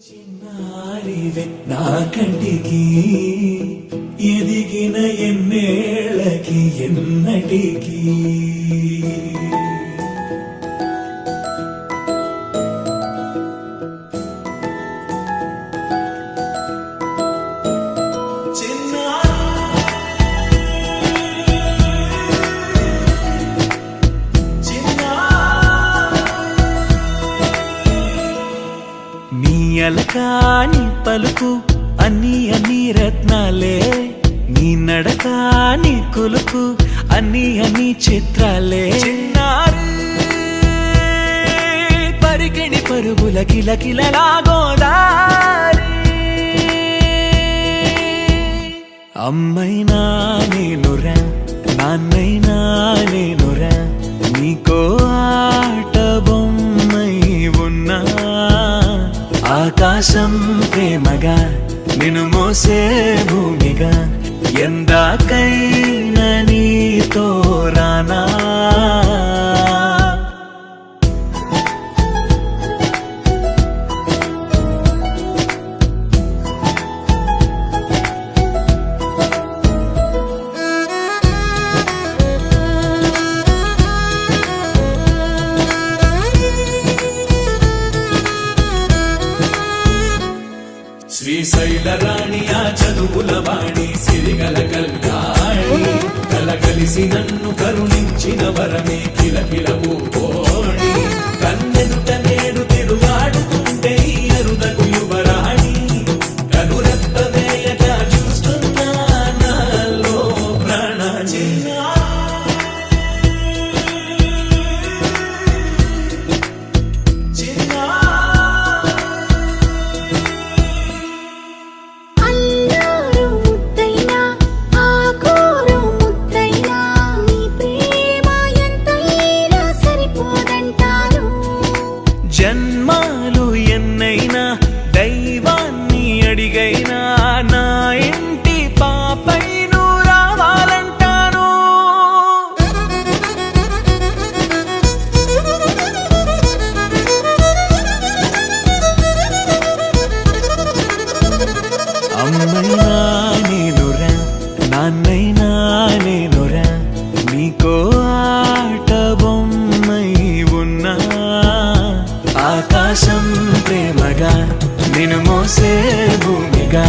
చిన్నారివే నా కంటికి ఎదిగిన ఎన్నేళ్ళకి ఎన్నటికి అలకాని పలుకు అన్ని రత్నాలే నీ నడకాని కులుకు అన్ని చిత్రాలే పరికిణి పరుగుల కిలకిలలాగోదారి అమ్మైనా నేనురా నాన్నైనా నేనురా నీకో ఆట బొమ్మై ఉన్నా ఆకాశం ప్రేమగా నిన్ను మోసే భూమిగా ఎందాకైనా నీతో రానా శ్రీశైల రాణి ఆ చదువుల వాణి సిరిగల కల్యాణి కలగలిసి నన్ను కరుణించిన వరమే కిలకిలవు కోణి కన్నెదుట నేడు తిరుగాడుతుంటే అరుదకు యువరాణి కనురెప్ప వేయక చూస్తున్నా నాలో ప్రాణ జన్మాలు ఎన్నైనా దైవాన్ని అడిగైనా నా ఇంటి పాపైను రావాలంటాను అమ్మైనా నేనురా నాన్నైనా నేనురా నీకో ఆట బొమ్మై ఉన్నా ఆకాశం ప్రేమగా నిన్ను మోసే భూమిగా